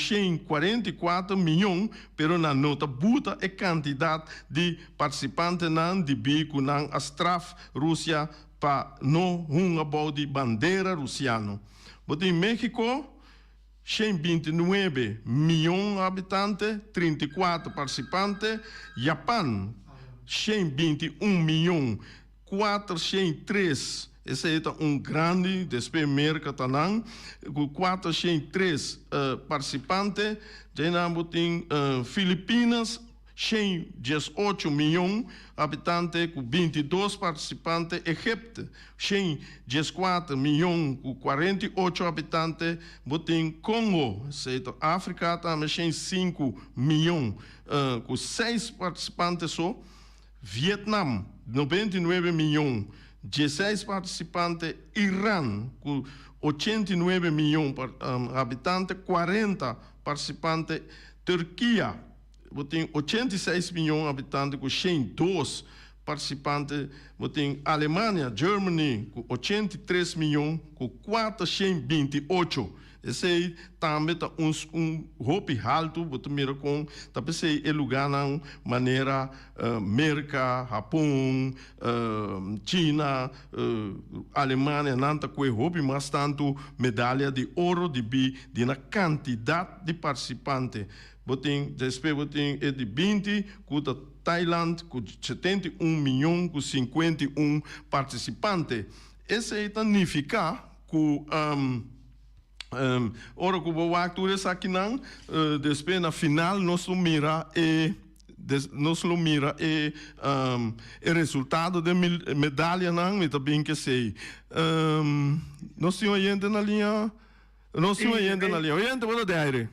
Speaker 1: 44 milhões, pero na nota buta é quantidade de participantes não de bico não a straf Rússia para não about de bandeira russiana. Mas em México 129 milhões de habitantes, 34 participantes. Japão 121 milhões, 403. Esse é grande mercado, com 403 participantes. Já tem Filipinas, 118 milhões de habitantes, com 22 participantes. Egito, 114 milhões, com 48 habitantes. Tem Congo, África, também 5 milhões, com 6 participantes só. Vietnã, 99 milhões. 16 participantes, Irã, com 89 milhões de habitantes, 40 participantes, Turquia, tem 86 milhões de habitantes, com 102 participantes, tem Alemanha, Germany, com 83 milhões, com 428. Esse aí também está roupa alto, você mira com, talvez é lugar na maneira América, Japão, China, Alemanha, não está com roupa, mas tanto medalha de ouro de na quantidade de participantes. Depois tem de 20, com Tailândia, com 71 milhões, com 51 participantes. Esse aí significa que ora que o actor aqui não, depois na final nós mira o resultado da medalha não, e também que sei. Nós temos gente na linha, Gente, boa tarde.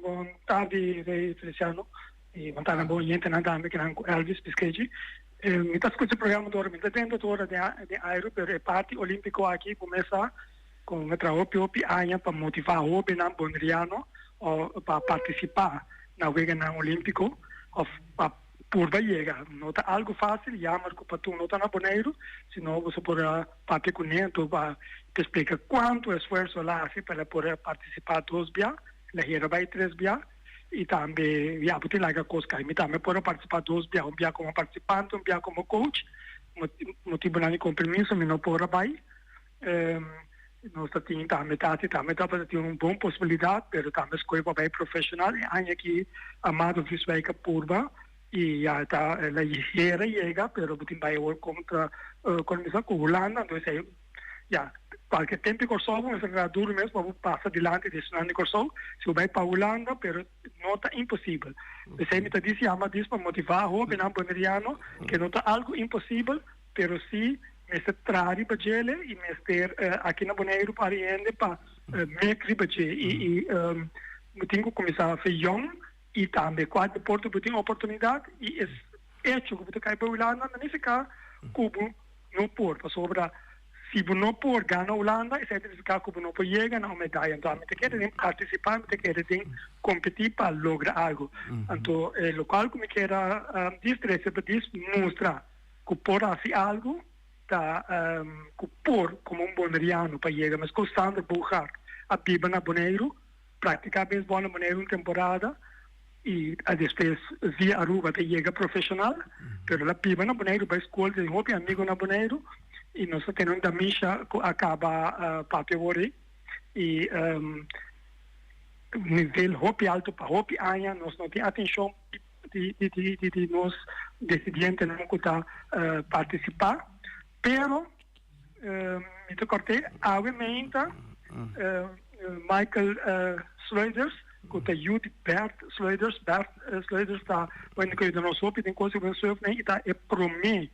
Speaker 4: Boa tarde, Feliciano. E boa tarde, boa gente na dama que não Elvis Pisquete. Me está escutando o programa do me está dentro de aero, pero é parte olímpico aqui começa com metra hopi aia para motivar hopi na bonriano para participar na wega na olímpico ou para por chegar. Não tá algo fácil, já marco para tu não tá na boneiro, senão você poderá partir com neto para te explicar quanto esforço lá assim para poder participar dos bia, la hera vai 3 bia e também já pode lá que coisa, e também poder participar dos bia, um bia como participante, um bia como coach, motivo não compromisso, mas não poderá vai. Nós temos também para ter uma boa possibilidade, mas também escolha bem profissional. E aí aqui amado visual que purba e já está ela chega, mas tem vai contra comissão com Holanda, então já qualche tempo Kosovo è stato duro mesmo, ma passa dilante di Sunani Kosovo, si vai pa Olanda, però nota impossibile. E se mi dice, ama dispo motivare ho ben boneriano, che nota algo impossibile, però sì, mester trari bagele, e mester aqui na Bonaire pariende pa mecri bagele, e tenho começar a feijão, e também quando Porto tem oportunidade, e é hecho que você cai para Holanda, não fica Cuba no Porto, sobra se você não por ganhar Holanda, é certificar que você não pode chegar na medalha. Então, você quer participar, você quer competir para lograr algo. Então, o local que me quer dizer, mostrar que por fazer algo, que por como boneriano para chegar, mas que Sandra Buchart, a Biba na Bonaire, praticar bem bom na Bonaire uma temporada, e depois via Aruba de chega profissional, mas a Biba na Bonaire, para a escola, tem um amigo na Bonaire, e nós temos da Misha que acaba papel e nível hopi alto para hopi aia nós não temos atenção de nós decidentes não que participar, pero me tocorte obviamente Michael Sliders que Judith Bert Sliders está quando que nós hopi tem coisa que surf nem está é promê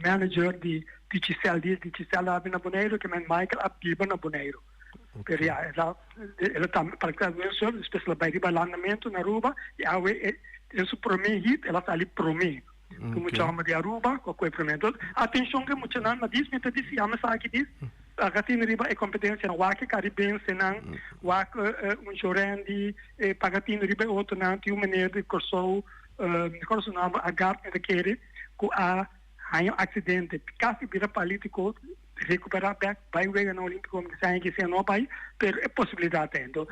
Speaker 4: manager di Cisel abi na Bonaire, che Michael abiba na Bonaire. Per ela para que o senhor especial vai de balançamento na Aruba e a su promê hit ela está ali promê. Como chama de Aruba, qualquer promê. Atenção que muito não diz, me diz, ama sabe diz. A gatina riba é competência na Wake Caribense não, Wake Jorandi, pagatina riba outro não, tem maneira de corso, corso não a gata de querer com a há acidente, quase vira político, recuperar back, vai ver no Olímpico, que se não vai, pero é possibilidade. Então,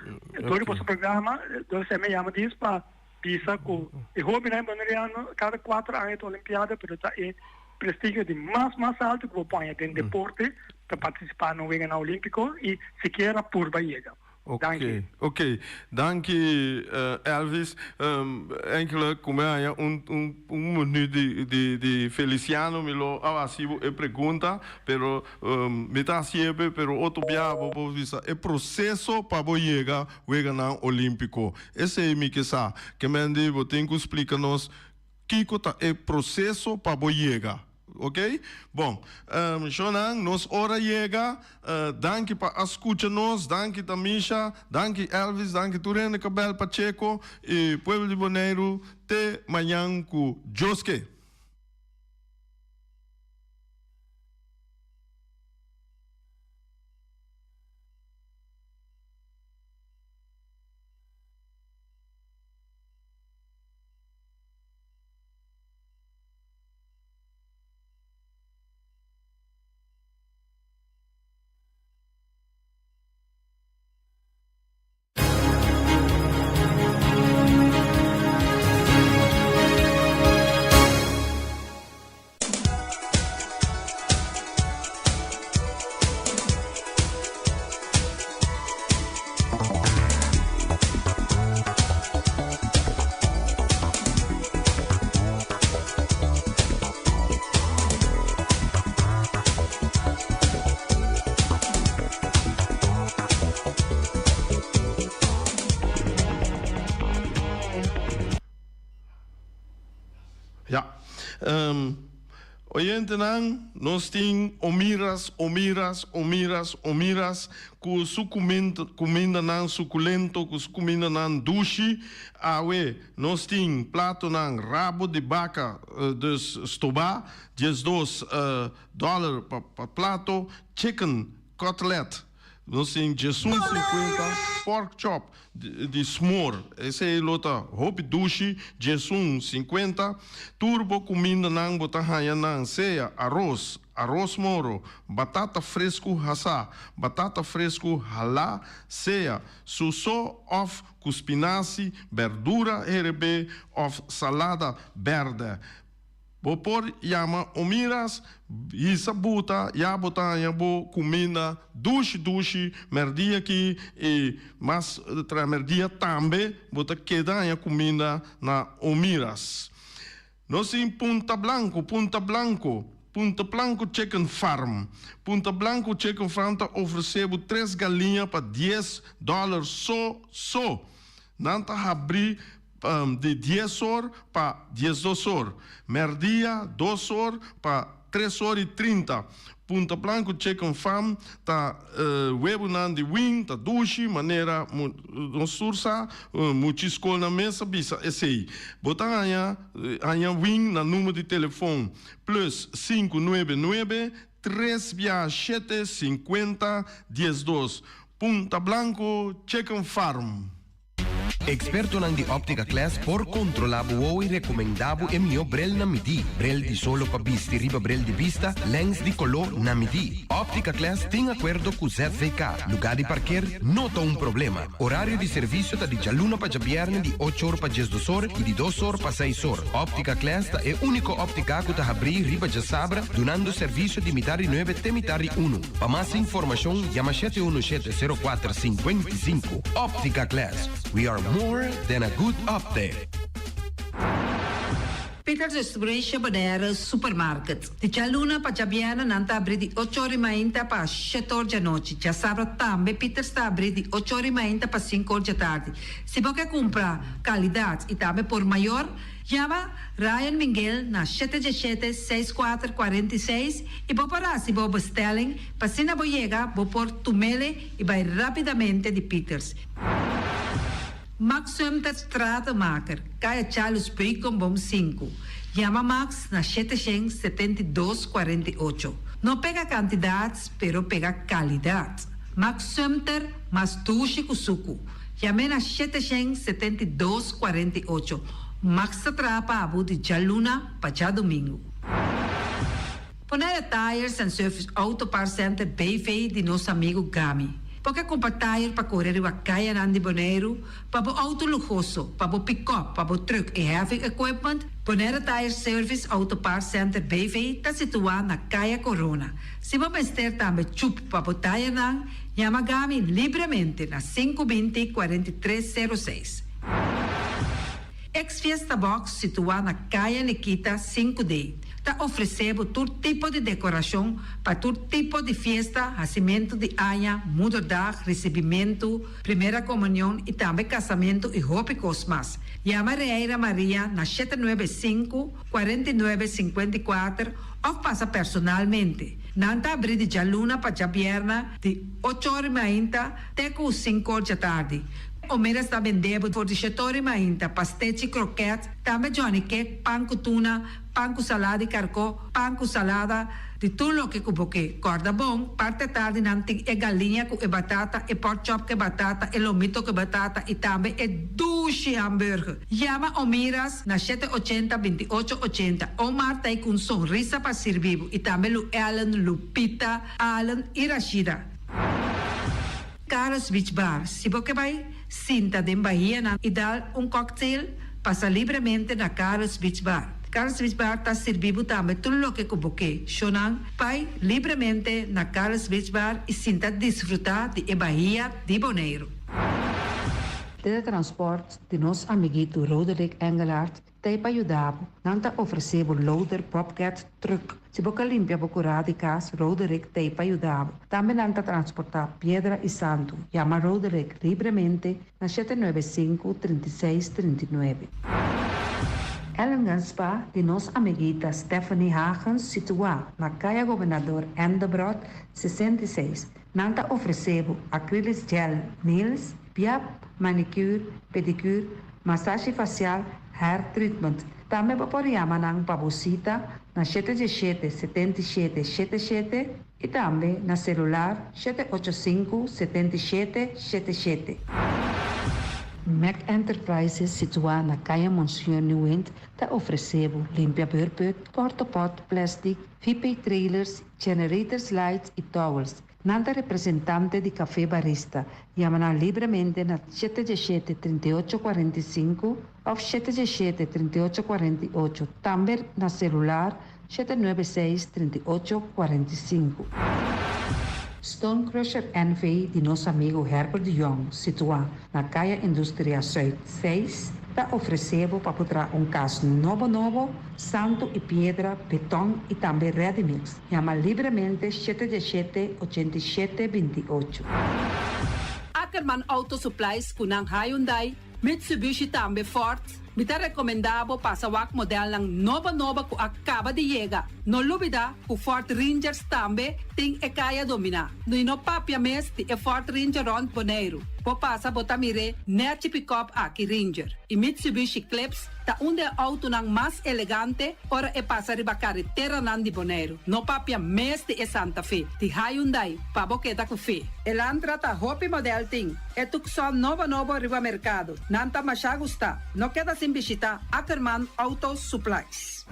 Speaker 4: todo o programa, do se me chama disso para pisar com o hobby na Boneriano, cada 4 anos da Olimpiada, pero tá é prestígio de mais alto que o põe em deporte para participar no Olímpico e sequer por Bahia.
Speaker 1: Oké, dank je Elvis. Enkele come un minuto di Feliciano me lo avasivo e pergunta, pero me está sempre, pero outro biabo visa é processo para chegar ao Olímpico. Esse é o que sa, que mende tem que explicar-nos que é processo para chegar. Ok? Bom, Jonan, nos hora chega. Danke para escutar-nos, danke Tamisha, danke Elvis, danke Turene Cabel Pacheco e Pueblo de Bonaire. Te manhã com Joske. Ja. Oyente nan, nós tem omiras, com su comida nan suculento, com su comida nan dushi, awe, nós tem prato nan rabo de vaca dus stobá, $12 para prato, chicken cutlet, nós tem $50 pork chop de s'more, esse é lota hop dushi, $50, turbo comida nan botahaya nan seya arroz moro, batata fresco hasa, batata fresco halá, seya suso of cuspinaci, verdura herbe of salada verde. Por chama omiras, isa buta, ya bota, ya bo comida, dushi, merdia aqui e mas tra merdia também, bota queda ya comida na omiras. Nós em Punta Blanco, Punta Blanco Chicken Farm. Punta Blanco Chicken Farm está oferecendo 3 galinhas para $10 só. Não está abrir de 10 horas para 12 horas. Merdia 2 horas para 3 horas e 30. Punta Blanco Chicken Farm tá huevo de wing, tá duche, maneira no sursa, muitisco na mesa, bisa esse aí. Botar aí wing na número de telefone plus 599 367 50 12. Punta Blanco Chicken Farm.
Speaker 5: Experto nang di Optica Class por controlabo o recomendabo e mio brel na midi. Brel di solo pa bisti riba brel di vista, lens di color na midi. Optica Class tem acordo com ZVK. Lugar de parquear, nota um problema. Horário de serviço tá de jaluna pa jabierne di 8 horas pa 12 horas e de 2 horas pa 6 horas. Optica Class tá é único óptica que tá abrir riba de sabra, donando serviço de mitari 9 até mitari 1. Para mais informação, chama 717-0455. Optica Class. We are more than a good update.
Speaker 6: Peter's Restauration Bonera Supermarket. De Jaluna para Jabiana nanta abrir de 8 horas e meia para 7 horas da noite. Já sabe também Peter's está abrir de 8 horas e meia para 5 horas da tarde. Se você quer comprar qualidade e também por maior, chama Ryan Miguel na 717-6446 e vou parar se vou bestelling para se não chega, vou pôr tumele e vai rapidamente de Peter's. Max Sumter Stratenmaker, Kaya Charles Bricom Bom 5. Chama Max na 772-48. Não pega quantidades, pero pega qualidade. Max Sumter, mas tuxe kusuku. Chame na 772-48. Max atrapa abu de Jaluna para domingo. Ponera Tires and Service Auto Part Center BV de nosso amigo Gami. Porque comprar tire para correr a caia Nandi Boneiro, para o auto luxuoso, para o pick-up, para o truck e heavy equipment, Bonera Tire Service Auto Parts Center BV está situado na Caia Corona. Se você ter também chup para o tire não, chama Gami livremente na 520-4306. Ex-Fiesta Box situado na Caia Nikita 5D. Está oferecendo todo tipo de decoração para todo tipo de festa, nascimento de anha, mudança, recebimento, primeira comunhão e também casamento e roupas mais. Chama Reira Maria na 795-4954 ou passa personalmente. Nanta abrir de Jaluna para Jabierna de 8 horas e meia até 5 horas da tarde. O meras está vendendo por 17 horas e meia, pastete croquete, também Johnny Cake, pão com tuna, pão com salada e carcó, pão com salada, de tudo o que cuboque. Corda bom, parte tarde não tem galinha com batata, pork chop com batata, lomito com batata e também duche hambúrguer. Chama o Miras na 780-2880. O Marta aí com sorriso para servir e também o Ellen, Lupita, Alan e Rashida. Carlos Beach Bar, se você vai Sinta de Bahia e dar cocktail, passa livremente na Carlos Beach Bar. Carlos Beach Bar está servindo também tudo o que cuboque. Shonan, vai livremente na Carlos Beach Bar e sinta desfrutar de Bahia de Boneiro.
Speaker 7: Teletransport de nosso amiguito Roderick Engelhardt tem para ajudar. Não está oferecendo loader, propcat, truck. Se você limpia o curado de casa, Roderick tem para ajudar. Também não está transportar pedra e santo. Chama Roderick livremente na 795-3639. Ellen Spa de nossa amiguita Stephanie Hagens situada na Caia Governador Endebrot 66. Não está oferecendo acrylic gel, nails, piap, manicure, pedicure, massagem facial, hair treatment. Também pode chamar na Pabosita na 77-77-77 e também na celular 785-7777. Mac Enterprises, situada na Caia Monsieur Nieuwend, está oferecendo limpia beurput, porta-pot, plastic, VP trailers, generators lights e towels. Nanta representante de Café Barista. Chama livremente na 717-3845 ou 717-3848. Também na celular 796-3845. Stone Crusher NV de nosso amigo Herbert de Jong, situado na Caia Indústria Zuid 6, Tá oferecemos para poder caso novo, santo e pedra, betão e também ready mix. Chama livremente 717-8728.
Speaker 8: Ackerman Auto Supplies kunang Hyundai, Mitsubishi tambe Ford. Mita recomendabo para sa wak model ng nova ko acaba de llegar. No lubida ku Ford Rangers tambe ting ekaya domina. No inopapia mes ti e Ford Ranger Ron Boneiro. Po pasa botamire net pick-up aki Ranger. E Mitsubishi Clips ta unde auto ng mas elegante ora e pasa riba carretera nan di Boneiro. No papia mes ti e Santa Fe. Ti Hyundai pa boketa ku fe. Elantra ta hopi model ting. E tukson novo riba mercado. Nanta masya gusta. No queda sin visita Ackerman Auto Supplies.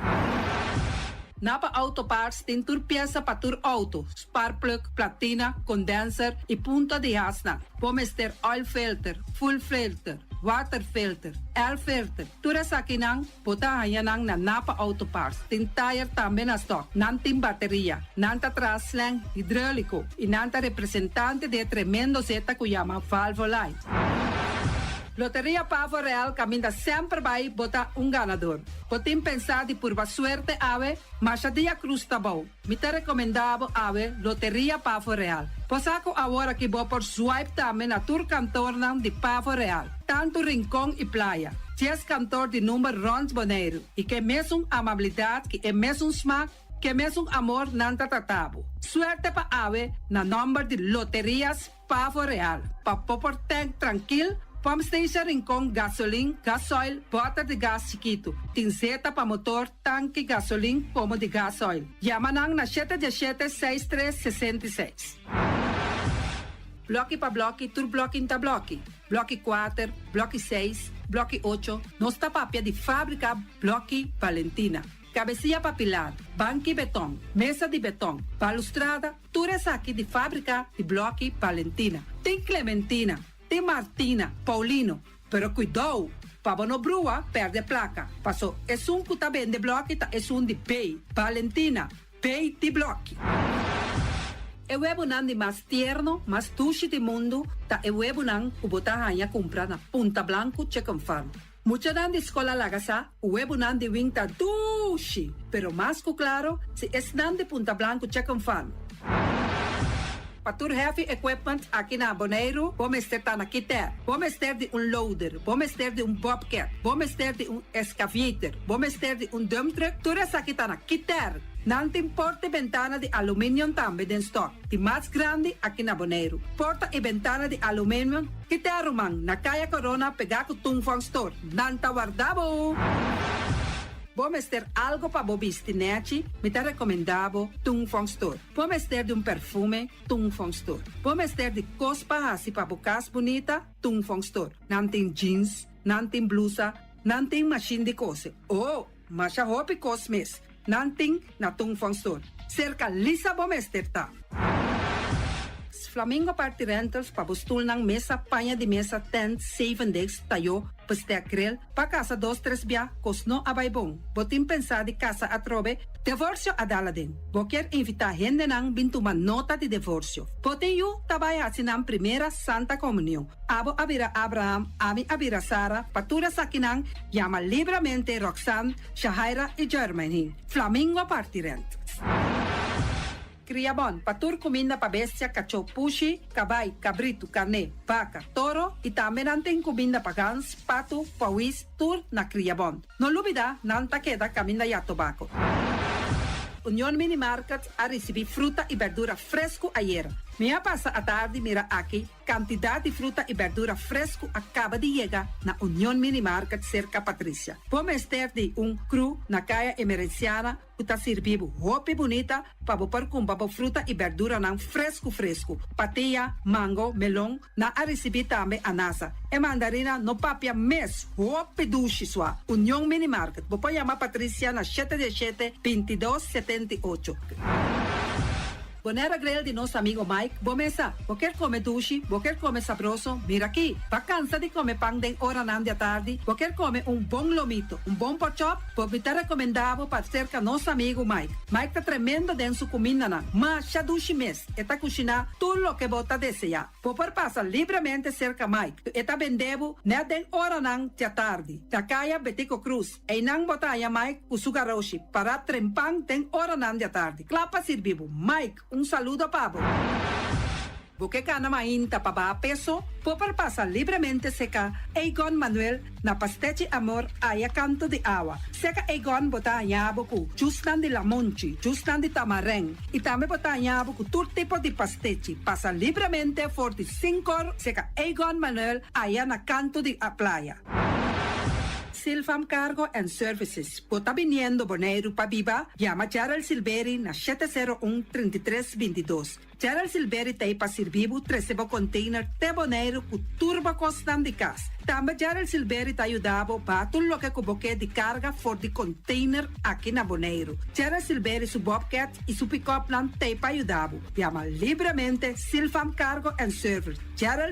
Speaker 8: Napa Auto Parts tem tur pieza para tur auto, spark plug, platina, condenser e punta de asna. Pomester oil filter, full filter, water filter, air filter. Tura sa kinang, botahan nang na Napa Auto Parts. Tin tire tambe na stock, nanting bateria, nanta traslang hidráulico e nanta representante de tremendo zeta kuyama Valvoline. Loteria Pavo Real caminha sempre vai botar ganador. Potem pensar de por suerte ave, mas a dia cruz tá bom. Me te recomendava ave Loteria Pavo Real. Posaco agora que vou por swipe também na tour cantor de Pavo Real. Tanto rincão e praia. 10 cantor de número Rons Boneiro. E que mesmo amabilidade, que é mesmo smack, que mesmo amor nanta tatabo. Suerte pa ave na number de Loterias Pavo Real. Pa popor tank tranquilo. Pump station Rincon, gasolina, gasoil, bota de gás chiquito. Tinzeta para motor, tanque, gasolina, como de gasoil. Yamanang na 717-6366. Bloque para bloque, tur bloque inta bloque. Bloque 4, bloque 6, bloque 8. Nos tapapia de fábrica, bloque Valentina. Cabecilla papilar, banco betão, mesa de betão, balustrada, tudo aqui de fábrica de bloque Valentina. Tem Clementina. Tem Martina, Paulino, pero cuidado, para não brua, perde a placa. Passou, é que tá bem de bloco, é de pay. Valentina, pay de bloco. É o webunan de mais tierno, mais tushi do mundo, tá é o webunan que botahanha comprar na Punta Blanco Chicken Farm. Mucha dan de escola lagasa, o webunan de winta tushi, pero mais que claro, se é nan de Punta Blanco Chicken Farm. Patur heavy equipment aqui na Boneiro, vamos ter na Kiter, vamos ter de loader, vamos ter de bobcat, vamos ter de excavator, vamos ter de dump truck, tudo isso aqui na Kiter. Não tem porta e ventana de alumínio também em stock. De mais grande aqui na Boneiro. Porta e ventana de alumínio que te arrumam na Caia Corona pegar com Tungfang Store. Não tá guardado. Vamos ter algo para bobistinete, me te recomendavo Tungfang Store. Vamos ter de perfume, Tungfang Store. Vamos ter de cospa assim para bocas bonita, Tungfang Store. Não tem jeans, não tem blusa, não tem machine de cose. Oh, mas a roupa cosmes. Não tem na Tungfang Store. Cerca lisa vamos ter tá. Flamingo Party Rentals para bustul ng mesa, panha de mesa, tent, 7 days, tayo, paste akrel, pa casa 2-3 biya, kosno abay bong. Botim pensa di casa atrobe, divorcio adala din. Boker invita gente nang bintuman nota de divorcio. Botin yu tabay asinang primera Santa Comunión. Abo abira Abraham, ami abira Sara, patura sakinang, llama libremente Roxanne, Shahaira y Germany. Flamingo Party Rentals. Criabon, patur comida para bestia, cachorro, pushi, cabay, cabrito, carne, vaca, toro e também tem comida para gans, pato, pauis, tur na Criabon. Não lubida, não taqueda caminda ya tobacco. Union Mini Market a receber fruta e verdura fresco ayer. Minha passa a tarde mira aqui, quantidade de fruta e verdura fresco acaba de chegar na Union Mini Market cerca Patrícia. Vamos ter de cru na caia emergenciana, que está servindo roupa bonita para pôr com fruta e verdura não fresco. Patia, mango, melão, na a receber também anasa. E mandarina no papia mês, roupa duche sua. Union Mini Market. Vou chamar Patrícia na 717-2278. Bonera grill de nosso amigo Mike. Bomesa, quer comer dushi, quer comer sabroso, mira aqui. Tá cansa de comer pão de hora nan da tarde, quer comer bom lomito, bom pork chop, me tá recomendado para cerca nosso amigo Mike. Mike tá tremendo dentro sua comida nan, mas já dushi mes, eta cozinhar tudo o que bota desejar. Popor passa livremente cerca Mike, eta vendebo na den hora nan da tarde. Takaya Betico Cruz, e nang botaya Mike usugaroshi para trempang den hora nan da tarde. Clapa sirvivo. Mike, saludo pavo. Porque cana mainta para peso, popar pasa livremente seca Egon Manuel na pastete amor aya canto de agua. Seca Egon botanya boku, justan de lamonchi, justan de tamareng. E também botanya boku todo tipo de pastete. Pasa livremente 45 seca Egon Manuel aya na canto de a playa. Silfam Cargo and Services. Bota viniendo Bonaire pa Viva, llama Gerald Silveri na 701-3322. Gerald Silveri tem pa servivo 13 container te Bonaire ku turbo costan de cas. Também Gerald Silveri te ajudava para tudo lo que cuboque de carga for de container aqui na Bonaire. Gerald Silveri su Bobcat e su pick-up plan te pa ajudava. Llama livremente Silfam Cargo and Services. Gerald